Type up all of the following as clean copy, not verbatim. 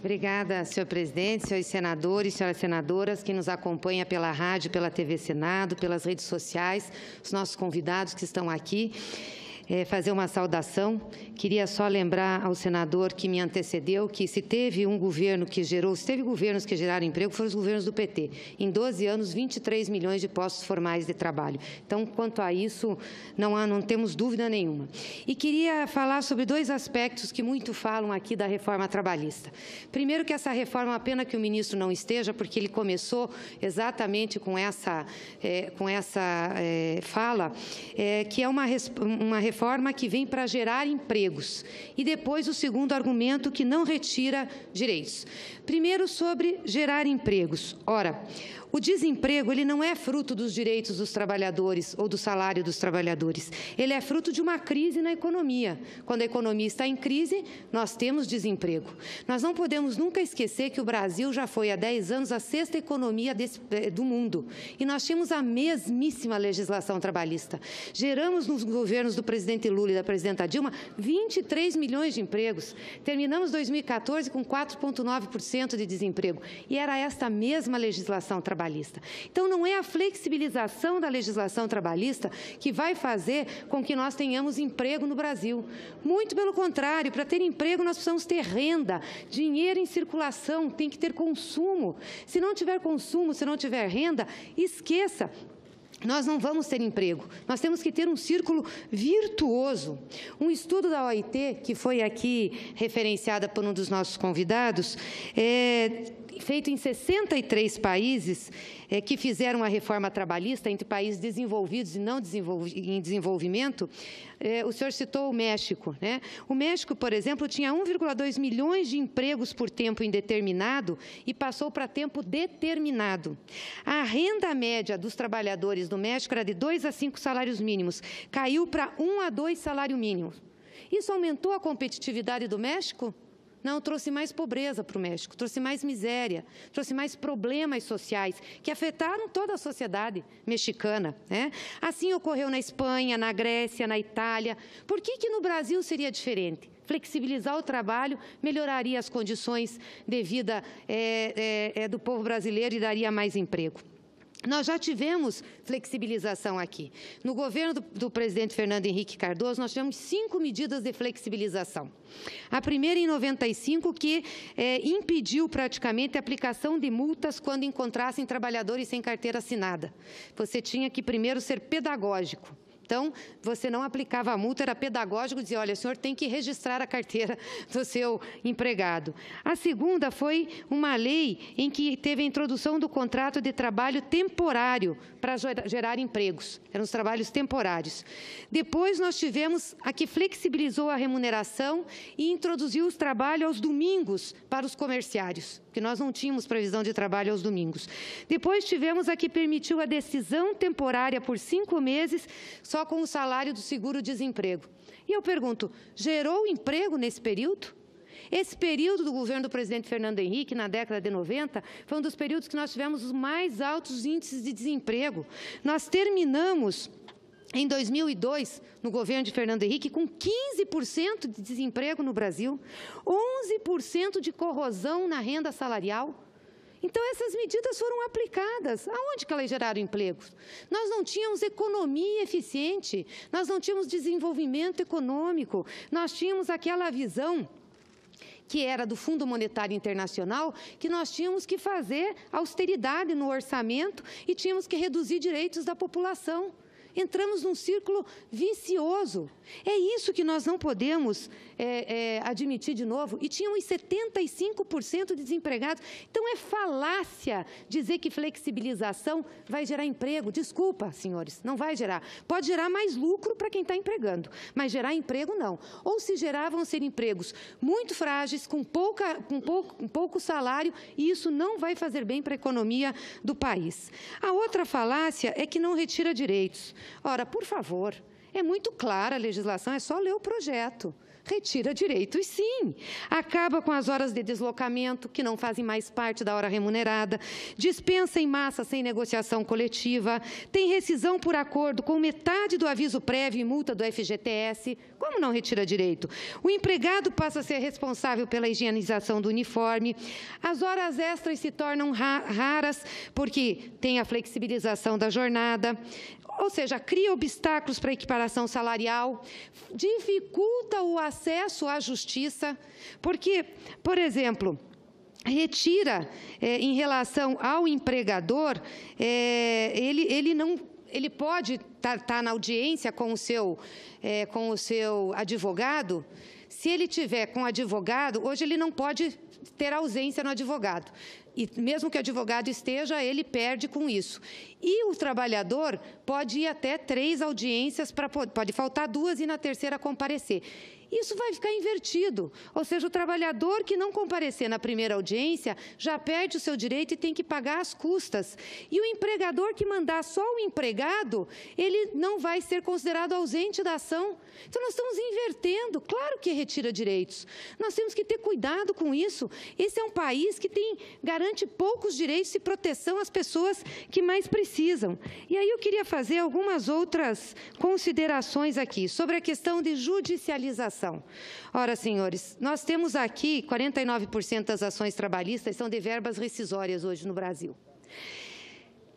Obrigada, senhor presidente, senhores senadores, senhoras senadoras, que nos acompanha pela rádio, pela TV Senado, pelas redes sociais, os nossos convidados que estão aqui. Fazer uma saudação. Queria só lembrar ao senador que me antecedeu que se teve governos que geraram emprego, foram os governos do PT. Em 12 anos, 23 milhões de postos formais de trabalho. Então, quanto a isso, não temos dúvida nenhuma. E queria falar sobre dois aspectos que muito falam aqui da reforma trabalhista. Primeiro, que essa reforma, uma pena que o ministro não esteja, porque ele começou exatamente com essa fala, que é uma reforma que vem para gerar empregos. E depois o segundo argumento, que não retira direitos. Primeiro, sobre gerar empregos. Ora, o desemprego, ele não é fruto dos direitos dos trabalhadores ou do salário dos trabalhadores. Ele é fruto de uma crise na economia. Quando a economia está em crise, nós temos desemprego. Nós não podemos nunca esquecer que o Brasil já foi há 10 anos a sexta economia do mundo. E nós tínhamos a mesmíssima legislação trabalhista. Geramos nos governos do presidente Lula e da presidenta Dilma 23 milhões de empregos. Terminamos 2014 com 4,9% de desemprego. E era esta mesma legislação trabalhista. Então, não é a flexibilização da legislação trabalhista que vai fazer com que nós tenhamos emprego no Brasil. Muito pelo contrário, para ter emprego nós precisamos ter renda, dinheiro em circulação, tem que ter consumo. Se não tiver consumo, se não tiver renda, esqueça. Nós não vamos ter emprego, nós temos que ter um círculo virtuoso. Um estudo da OIT, que foi aqui referenciada por um dos nossos convidados, feito em 63 países que fizeram a reforma trabalhista, entre países desenvolvidos e não em desenvolvimento. O senhor citou o México, né? O México, por exemplo, tinha 1,2 milhões de empregos por tempo indeterminado e passou para tempo determinado. A renda média dos trabalhadores do México era de 2 a 5 salários mínimos, caiu para 1 a 2 salários mínimos. Isso aumentou a competitividade do México? Não, trouxe mais pobreza para o México, trouxe mais miséria, trouxe mais problemas sociais que afetaram toda a sociedade mexicana, né? Assim ocorreu na Espanha, na Grécia, na Itália. Por que no Brasil seria diferente? Flexibilizar o trabalho melhoraria as condições de vida do povo brasileiro e daria mais emprego. Nós já tivemos flexibilização aqui. No governo do presidente Fernando Henrique Cardoso, nós tivemos 5 medidas de flexibilização. A primeira, em 95, que impediu praticamente a aplicação de multas quando encontrassem trabalhadores sem carteira assinada. Você tinha que primeiro ser pedagógico. Então, você não aplicava a multa, era pedagógico, dizia, olha, o senhor tem que registrar a carteira do seu empregado. A segunda foi uma lei em que teve a introdução do contrato de trabalho temporário para gerar empregos. Eram os trabalhos temporários. Depois, nós tivemos a que flexibilizou a remuneração e introduziu os trabalhos aos domingos para os comerciários, porque nós não tínhamos previsão de trabalho aos domingos. Depois, tivemos a que permitiu a decisão temporária por 5 meses, só com o salário do seguro-desemprego. E eu pergunto, gerou emprego nesse período? Esse período do governo do presidente Fernando Henrique, na década de 90, foi um dos períodos que nós tivemos os mais altos índices de desemprego. Nós terminamos, em 2002, no governo de Fernando Henrique, com 15% de desemprego no Brasil, 11% de corrosão na renda salarial. Então, essas medidas foram aplicadas. Aonde que elas geraram empregos? Nós não tínhamos economia eficiente, nós não tínhamos desenvolvimento econômico, nós tínhamos aquela visão que era do Fundo Monetário Internacional, que nós tínhamos que fazer austeridade no orçamento e tínhamos que reduzir direitos da população. Entramos num círculo vicioso. É isso que nós não podemos admitir de novo. E tínhamos 75% de desempregados. Então, é falácia dizer que flexibilização vai gerar emprego. Desculpa, senhores, não vai gerar. Pode gerar mais lucro para quem está empregando, mas gerar emprego não. Ou se gerar, vão ser empregos muito frágeis, com pouco salário, e isso não vai fazer bem para a economia do país. A outra falácia é que não retira direitos. Ora, por favor, é muito clara a legislação, é só ler o projeto. Retira direitos, sim. Acaba com as horas de deslocamento, que não fazem mais parte da hora remunerada, dispensa em massa sem negociação coletiva, tem rescisão por acordo com metade do aviso prévio e multa do FGTS. Como não retira direito? O empregado passa a ser responsável pela higienização do uniforme, as horas extras se tornam raras, porque tem a flexibilização da jornada, ou seja, cria obstáculos para a equiparação salarial, dificulta o acesso à justiça, porque, por exemplo, retira, em relação ao empregador, ele pode estar na audiência com o seu advogado. Se ele tiver com advogado, hoje ele não pode ter ausência no advogado. E mesmo que o advogado esteja, ele perde com isso. E o trabalhador pode ir até 3 audiências, pode faltar 2 e na terceira comparecer. Isso vai ficar invertido, ou seja, o trabalhador que não comparecer na primeira audiência já perde o seu direito e tem que pagar as custas. E o empregador que mandar só o empregado, ele não vai ser considerado ausente da ação. Então, nós estamos invertendo, claro que retira direitos. Nós temos que ter cuidado com isso. Esse é um país que garante poucos direitos e proteção às pessoas que mais precisam. E aí eu queria fazer algumas outras considerações aqui sobre a questão de judicialização. Ora, senhores, nós temos aqui 49% das ações trabalhistas são de verbas rescisórias hoje no Brasil.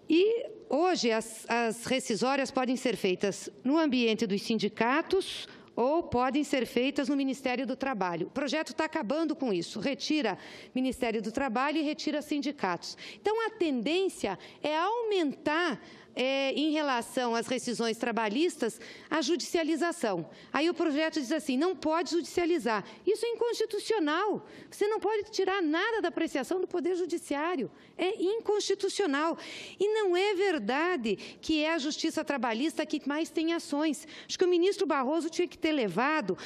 E hoje as rescisórias podem ser feitas no ambiente dos sindicatos ou podem ser feitas no Ministério do Trabalho. O projeto está acabando com isso, retira Ministério do Trabalho e retira sindicatos. Então, a tendência é aumentar em relação às rescisões trabalhistas, a judicialização. Aí o projeto diz assim, não pode judicializar. Isso é inconstitucional. Você não pode tirar nada da apreciação do Poder Judiciário. É inconstitucional. E não é verdade que é a Justiça Trabalhista que mais tem ações. Acho que o ministro Barroso tinha que ter levado,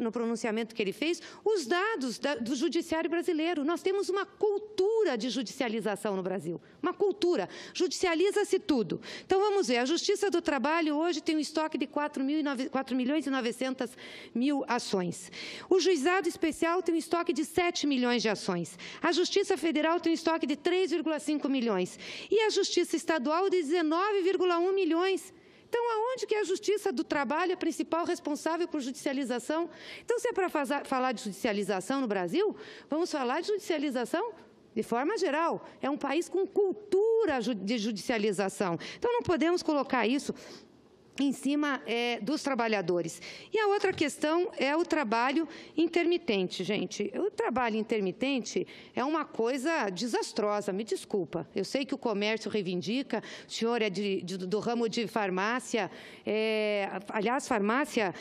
no pronunciamento que ele fez, os dados do Judiciário brasileiro. Nós temos uma cultura de judicialização no Brasil. Uma cultura. Judicializa-se tudo. Então, vamos ver, a Justiça do Trabalho hoje tem um estoque de 4.900.000 ações. O Juizado Especial tem um estoque de 7 milhões de ações. A Justiça Federal tem um estoque de 3,5 milhões. E a Justiça Estadual de 19,1 milhões. Então, aonde que é a Justiça do Trabalho, a principal responsável por judicialização? Então, se é para falar de judicialização no Brasil, vamos falar de judicialização de forma geral. É um país com cultura de judicialização. Então, não podemos colocar isso em cima dos trabalhadores. E a outra questão é o trabalho intermitente, gente. O trabalho intermitente é uma coisa desastrosa, me desculpa. Eu sei que o comércio reivindica, o senhor é do ramo de farmácia, aliás, farmácia...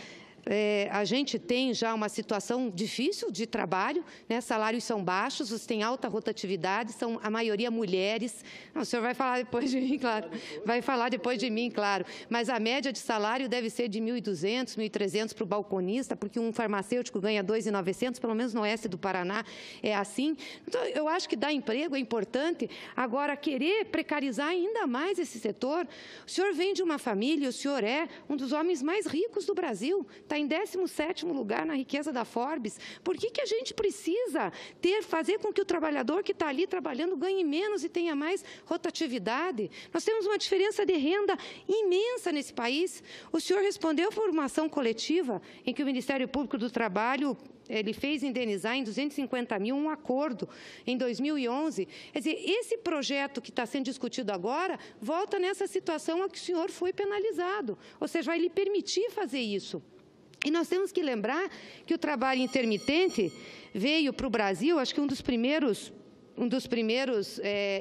a gente tem já uma situação difícil de trabalho, né? Salários são baixos, você tem alta rotatividade, são a maioria mulheres. Não, o senhor vai falar depois de mim, claro. Vai falar depois de mim, claro. Mas a média de salário deve ser de 1.200, 1.300 para o balconista, porque um farmacêutico ganha 2.900, pelo menos no oeste do Paraná é assim. Então, eu acho que dar emprego é importante. Agora, querer precarizar ainda mais esse setor, o senhor vem de uma família, o senhor é um dos homens mais ricos do Brasil, está em 17º lugar na riqueza da Forbes. Por que a gente precisa fazer com que o trabalhador que está ali trabalhando ganhe menos e tenha mais rotatividade? Nós temos uma diferença de renda imensa nesse país. O senhor respondeu por uma ação coletiva em que o Ministério Público do Trabalho ele fez indenizar em 250 mil um acordo em 2011. Quer dizer, esse projeto que está sendo discutido agora volta nessa situação a que o senhor foi penalizado, ou seja, vai lhe permitir fazer isso. E nós temos que lembrar que o trabalho intermitente veio para o Brasil, acho que um dos primeiros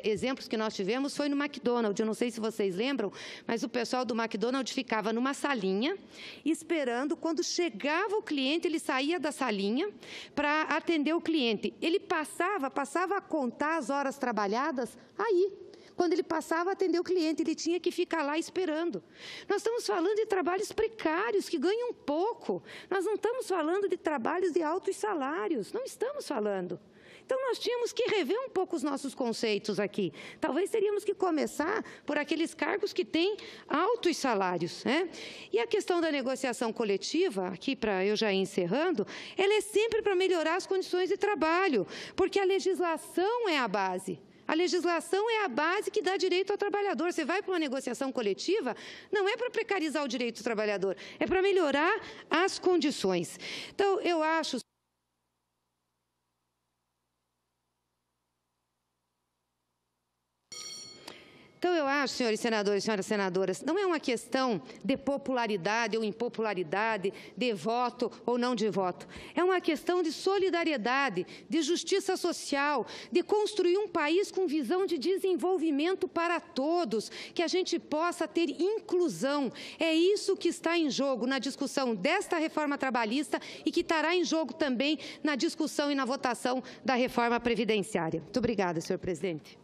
exemplos que nós tivemos foi no McDonald's. Eu não sei se vocês lembram, mas o pessoal do McDonald's ficava numa salinha, esperando, quando chegava o cliente, ele saía da salinha para atender o cliente. Ele passava a contar as horas trabalhadas aí. Quando ele passava a atender o cliente, ele tinha que ficar lá esperando. Nós estamos falando de trabalhos precários, que ganham pouco. Nós não estamos falando de trabalhos de altos salários, não estamos falando. Então, nós tínhamos que rever um pouco os nossos conceitos aqui. Talvez teríamos que começar por aqueles cargos que têm altos salários, né? E a questão da negociação coletiva, aqui para eu já ir encerrando, ela é sempre para melhorar as condições de trabalho, porque a legislação é a base. A legislação é a base que dá direito ao trabalhador. Você vai para uma negociação coletiva, não é para precarizar o direito do trabalhador, é para melhorar as condições. Então, eu acho... Então, eu acho, senhores senadores e senhoras senadoras, não é uma questão de popularidade ou impopularidade, de voto ou não de voto. É uma questão de solidariedade, de justiça social, de construir um país com visão de desenvolvimento para todos, que a gente possa ter inclusão. É isso que está em jogo na discussão desta reforma trabalhista e que estará em jogo também na discussão e na votação da reforma previdenciária. Muito obrigada, senhor presidente.